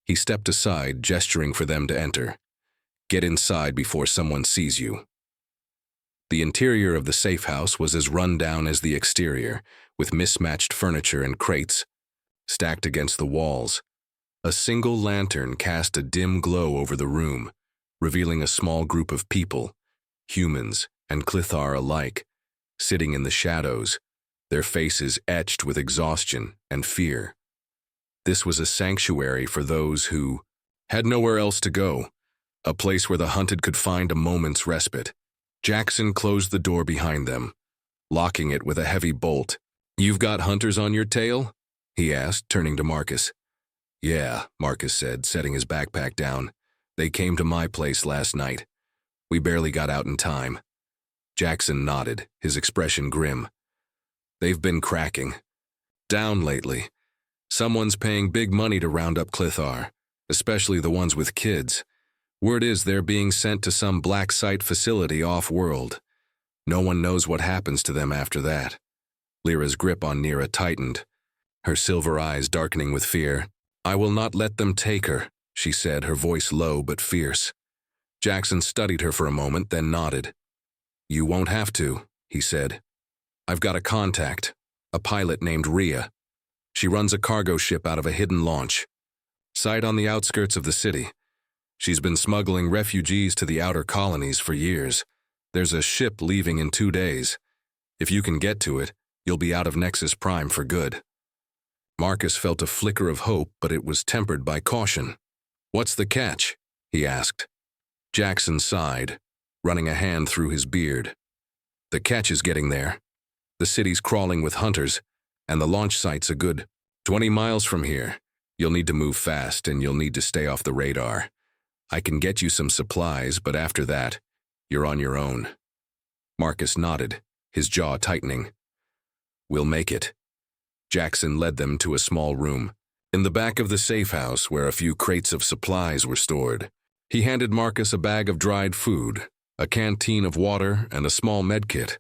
He stepped aside, gesturing for them to enter. "Get inside before someone sees you." The interior of the safe house was as run down as the exterior, with mismatched furniture and crates stacked against the walls. A single lantern cast a dim glow over the room, revealing a small group of people, humans and Clithar alike, sitting in the shadows, their faces etched with exhaustion and fear. This was a sanctuary for those who had nowhere else to go, a place where the hunted could find a moment's respite. Jackson closed the door behind them, locking it with a heavy bolt. "You've got hunters on your tail?" he asked, turning to Marcus. "Yeah," Marcus said, setting his backpack down. "They came to my place last night. We barely got out in time." Jackson nodded, his expression grim. "They've been cracking down lately. Someone's paying big money to round up Clithar, especially the ones with kids. Word is they're being sent to some black site facility off-world. No one knows what happens to them after that." Lyra's grip on Nira tightened, her silver eyes darkening with fear. "I will not let them take her," she said, her voice low but fierce. Jackson studied her for a moment, then nodded. "You won't have to," he said. "I've got a contact, a pilot named Rhea. She runs a cargo ship out of a hidden launch site on the outskirts of the city. She's been smuggling refugees to the outer colonies for years. There's a ship leaving in 2 days. If you can get to it, you'll be out of Nexus Prime for good." Marcus felt a flicker of hope, but it was tempered by caution. "What's the catch?" he asked. Jackson sighed, running a hand through his beard. "The catch is getting there. The city's crawling with hunters, and the launch site's a good 20 miles from here. You'll need to move fast, and you'll need to stay off the radar. I can get you some supplies, but after that, you're on your own." Marcus nodded, his jaw tightening. "We'll make it." Jackson led them to a small room, in the back of the safe house where a few crates of supplies were stored. He handed Marcus a bag of dried food, a canteen of water, and a small medkit.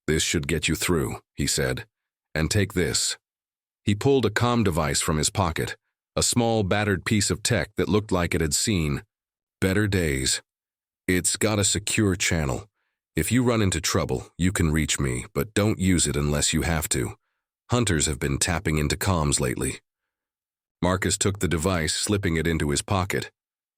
"This should get you through," he said. "And take this." He pulled a comm device from his pocket, a small battered piece of tech that looked like it had seen better days. "It's got a secure channel. If you run into trouble, you can reach me, but don't use it unless you have to. Hunters have been tapping into comms lately." Marcus took the device, slipping it into his pocket.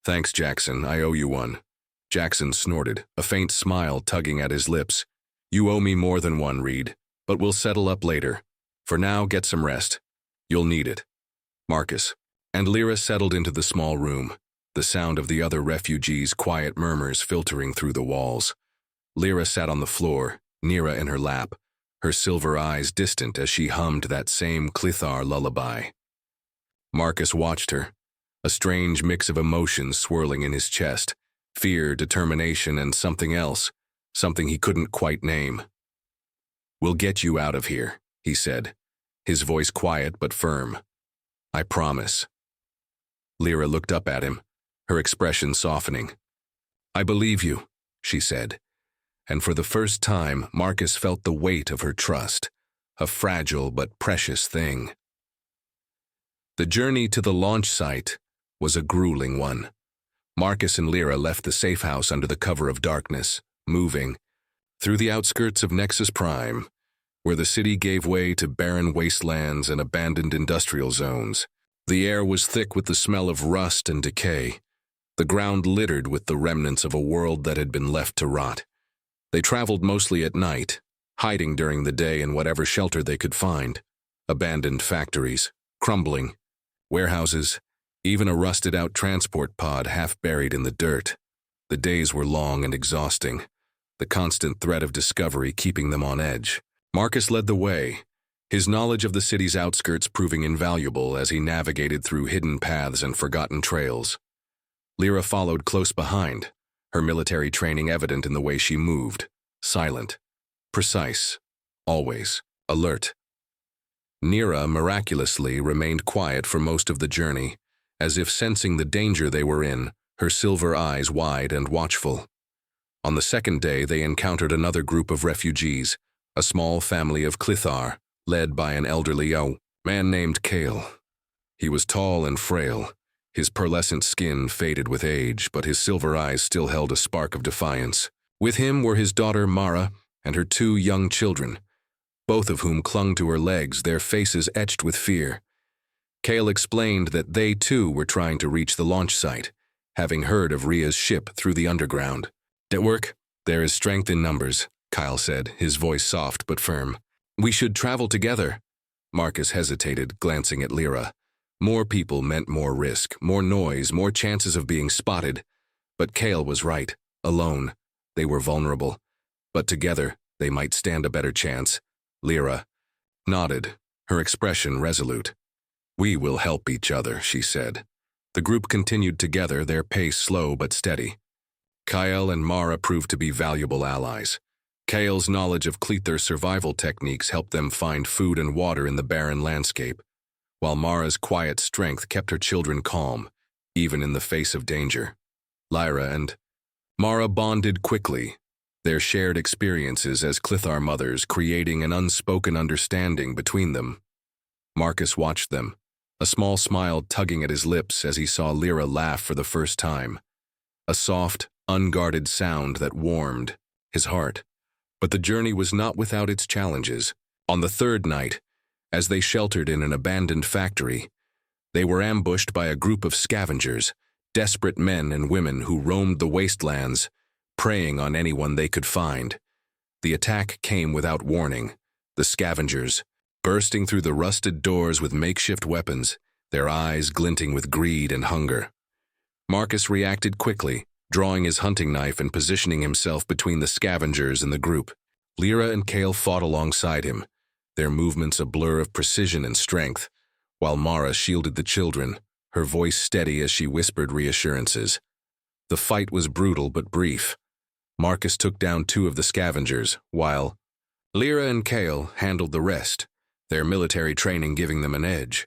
"Thanks, Jackson, I owe you one." Jackson snorted, a faint smile tugging at his lips. "You owe me more than one, Reed, but we'll settle up later. For now, get some rest. You'll need it." Marcus and Lyra settled into the small room, the sound of the other refugees' quiet murmurs filtering through the walls. Lyra sat on the floor, Nira in her lap, her silver eyes distant as she hummed that same Clithar lullaby. Marcus watched her, a strange mix of emotions swirling in his chest, fear, determination, and something else, something he couldn't quite name. "We'll get you out of here," he said, his voice quiet but firm. "I promise." Lyra looked up at him, her expression softening. "I believe you," she said, and for the first time Marcus felt the weight of her trust, a fragile but precious thing. The journey to the launch site was a grueling one. Marcus and Lyra left the safe house under the cover of darkness, moving through the outskirts of Nexus Prime, where the city gave way to barren wastelands and abandoned industrial zones. The air was thick with the smell of rust and decay, the ground littered with the remnants of a world that had been left to rot. They traveled mostly at night, hiding during the day in whatever shelter they could find. Abandoned factories, crumbling warehouses, even a rusted-out transport pod half buried in the dirt. The days were long and exhausting, the constant threat of discovery keeping them on edge. Marcus led the way, his knowledge of the city's outskirts proving invaluable as he navigated through hidden paths and forgotten trails. Lyra followed close behind, her military training evident in the way she moved, silent, precise, always alert. Nira miraculously remained quiet for most of the journey, as if sensing the danger they were in, her silver eyes wide and watchful. On the second day, they encountered another group of refugees, a small family of Clithar, led by an elderly man named Kale. He was tall and frail, his pearlescent skin faded with age, but his silver eyes still held a spark of defiance. With him were his daughter Mara and her 2 young children, both of whom clung to her legs, their faces etched with fear. Kale explained that they too were trying to reach the launch site, having heard of Rhea's ship through the underground. "Network, there is strength in numbers," Kyle said, his voice soft but firm. "We should travel together." Marcus hesitated, glancing at Lyra. More people meant more risk, more noise, more chances of being spotted. But Kale was right. Alone, they were vulnerable. But together, they might stand a better chance. Lyra nodded, her expression resolute. "We will help each other," she said. The group continued together, their pace slow but steady. Kyle and Mara proved to be valuable allies. Kale's knowledge of Cleather's survival techniques helped them find food and water in the barren landscape, while Mara's quiet strength kept her children calm, even in the face of danger. Lyra and Mara bonded quickly, their shared experiences as Clethar mothers creating an unspoken understanding between them. Marcus watched them, a small smile tugging at his lips as he saw Lyra laugh for the first time. A soft, unguarded sound that warmed his heart. But the journey was not without its challenges. On the third night, as they sheltered in an abandoned factory, they were ambushed by a group of scavengers, desperate men and women who roamed the wastelands, preying on anyone they could find. The attack came without warning. The scavengers, bursting through the rusted doors with makeshift weapons, their eyes glinting with greed and hunger. Marcus reacted quickly, drawing his hunting knife and positioning himself between the scavengers and the group. Lyra and Kale fought alongside him, their movements a blur of precision and strength, while Mara shielded the children, her voice steady as she whispered reassurances. The fight was brutal but brief. Marcus took down 2 of the scavengers, while Lyra and Kale handled the rest, their military training giving them an edge.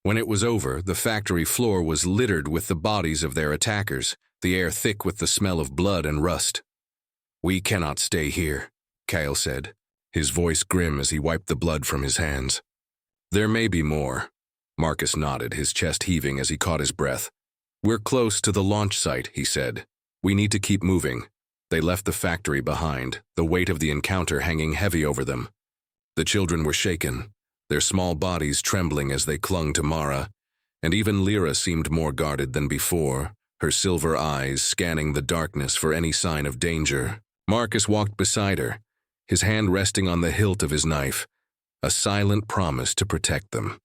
When it was over, the factory floor was littered with the bodies of their attackers, the air thick with the smell of blood and rust. "We cannot stay here," Kyle said, his voice grim as he wiped the blood from his hands. "There may be more." Marcus nodded, his chest heaving as he caught his breath. "We're close to the launch site," he said. "We need to keep moving." They left the factory behind, the weight of the encounter hanging heavy over them. The children were shaken, their small bodies trembling as they clung to Mara, and even Lyra seemed more guarded than before, her silver eyes scanning the darkness for any sign of danger. Marcus walked beside her, his hand resting on the hilt of his knife, a silent promise to protect them.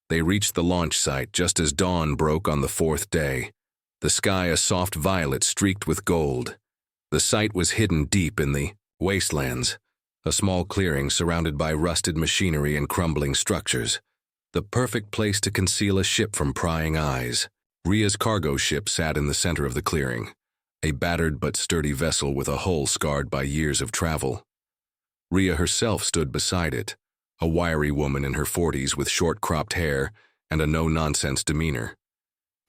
They reached the launch site just as dawn broke on the 4th day, the sky a soft violet streaked with gold. The site was hidden deep in the wastelands, a small clearing surrounded by rusted machinery and crumbling structures, the perfect place to conceal a ship from prying eyes. Rhea's cargo ship sat in the center of the clearing, a battered but sturdy vessel with a hull scarred by years of travel. Rhea herself stood beside it, a wiry woman in her 40s with short-cropped hair and a no-nonsense demeanor.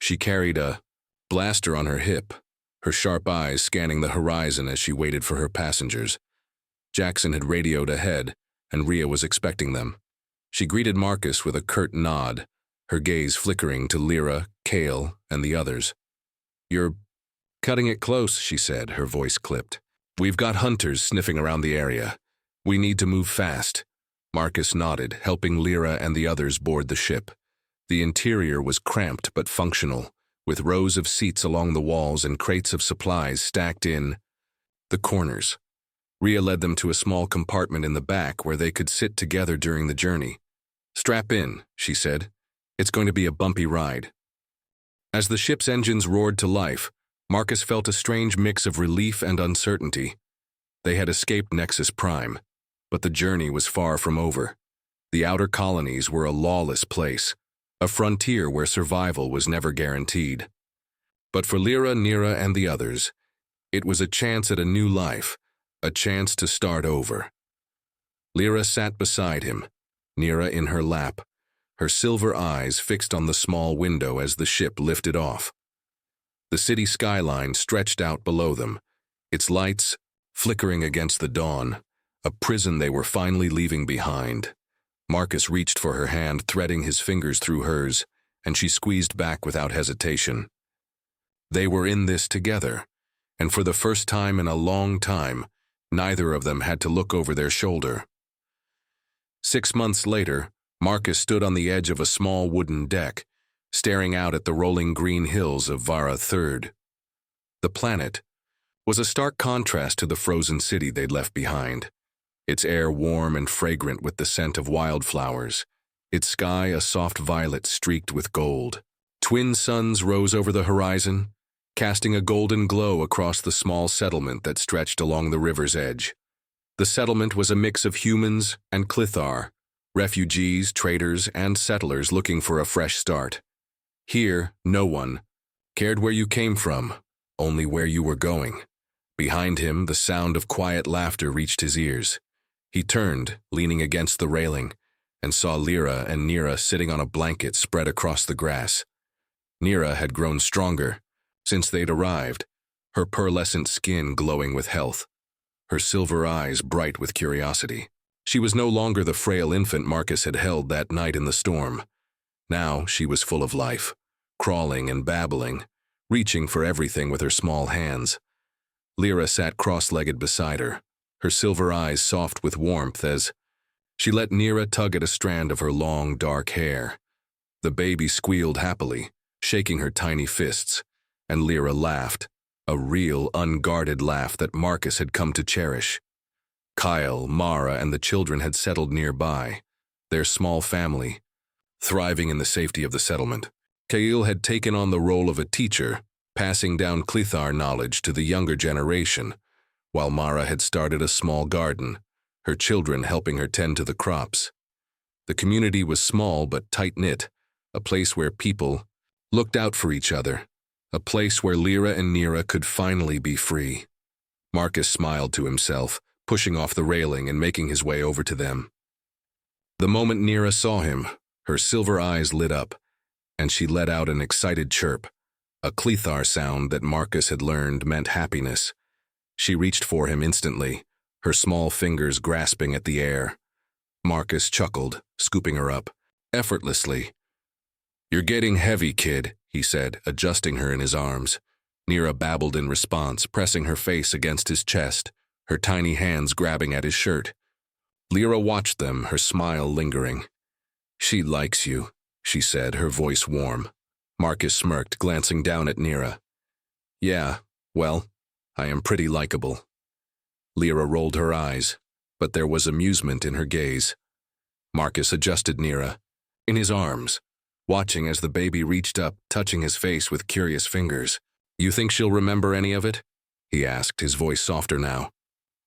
She carried a blaster on her hip, her sharp eyes scanning the horizon as she waited for her passengers. Jackson had radioed ahead, and Rhea was expecting them. She greeted Marcus with a curt nod, her gaze flickering to Lyra, Kale, and the others. "You're cutting it close," she said, her voice clipped. "We've got hunters sniffing around the area. We need to move fast." Marcus nodded, helping Lyra and the others board the ship. The interior was cramped but functional, with rows of seats along the walls and crates of supplies stacked in the corners. Rhea led them to a small compartment in the back where they could sit together during the journey. "Strap in," she said. "It's going to be a bumpy ride." As the ship's engines roared to life, Marcus felt a strange mix of relief and uncertainty. They had escaped Nexus Prime, but the journey was far from over. The outer colonies were a lawless place, a frontier where survival was never guaranteed. But for Lyra, Nira, and the others, it was a chance at a new life, a chance to start over. Lyra sat beside him, Nira in her lap, her silver eyes fixed on the small window as the ship lifted off. The city skyline stretched out below them, its lights flickering against the dawn, a prison they were finally leaving behind. Marcus reached for her hand, threading his fingers through hers, and she squeezed back without hesitation. They were in this together, and for the first time in a long time, neither of them had to look over their shoulder. 6 months later, Marcus stood on the edge of a small wooden deck, staring out at the rolling green hills of Vara III. The planet was a stark contrast to the frozen city they'd left behind, its air warm and fragrant with the scent of wildflowers, its sky a soft violet streaked with gold. Twin suns rose over the horizon, casting a golden glow across the small settlement that stretched along the river's edge. The settlement was a mix of humans and Clithar, refugees, traders, and settlers looking for a fresh start. Here, no one cared where you came from, only where you were going. Behind him, the sound of quiet laughter reached his ears. He turned, leaning against the railing, and saw Lyra and Nira sitting on a blanket spread across the grass. Nira had grown stronger since they'd arrived, her pearlescent skin glowing with health, her silver eyes bright with curiosity. She was no longer the frail infant Marcus had held that night in the storm. Now she was full of life, crawling and babbling, reaching for everything with her small hands. Lyra sat cross-legged beside her, her silver eyes soft with warmth as she let Nira tug at a strand of her long, dark hair. The baby squealed happily, shaking her tiny fists, and Lyra laughed, a real, unguarded laugh that Marcus had come to cherish. Kyle, Mara, and the children had settled nearby, their small family, thriving in the safety of the settlement. Kyle had taken on the role of a teacher, passing down Clithar knowledge to the younger generation, while Mara had started a small garden, her children helping her tend to the crops. The community was small but tight-knit, a place where people looked out for each other, a place where Lyra and Nira could finally be free. Marcus smiled to himself, pushing off the railing and making his way over to them. The moment Nira saw him, her silver eyes lit up, and she let out an excited chirp, a Clithar sound that Marcus had learned meant happiness. She reached for him instantly, her small fingers grasping at the air. Marcus chuckled, scooping her up, effortlessly. "You're getting heavy, kid," he said, adjusting her in his arms. Nira babbled in response, pressing her face against his chest, her tiny hands grabbing at his shirt. Lyra watched them, her smile lingering. "She likes you," she said, her voice warm. Marcus smirked, glancing down at Nira. "Yeah, well, I am pretty likable." Lyra rolled her eyes, but there was amusement in her gaze. Marcus adjusted Nira in his arms, watching as the baby reached up, touching his face with curious fingers. "You think she'll remember any of it?" he asked, his voice softer now.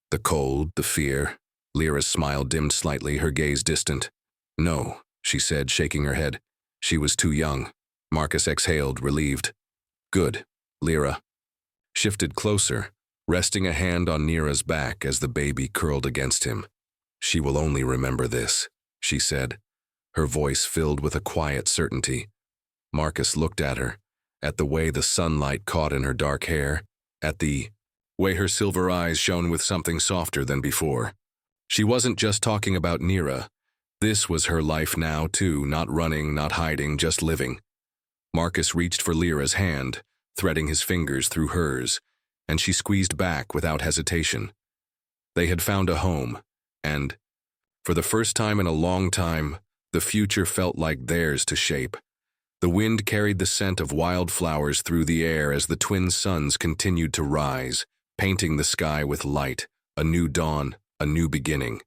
The cold, the fear. Lyra's smile dimmed slightly, her gaze distant. "No," she said, shaking her head. "She was too young." Marcus exhaled, relieved. "Good." Lyra shifted closer, resting a hand on Nira's back as the baby curled against him. "She will only remember this," she said, her voice filled with a quiet certainty. Marcus looked at her, at the way the sunlight caught in her dark hair, at the way her silver eyes shone with something softer than before. She wasn't just talking about Nira. This was her life now, too, not running, not hiding, just living. Marcus reached for Lyra's hand, threading his fingers through hers, and she squeezed back without hesitation. They had found a home, and, for the first time in a long time, the future felt like theirs to shape. The wind carried the scent of wildflowers through the air as the twin suns continued to rise, painting the sky with light, a new dawn, a new beginning.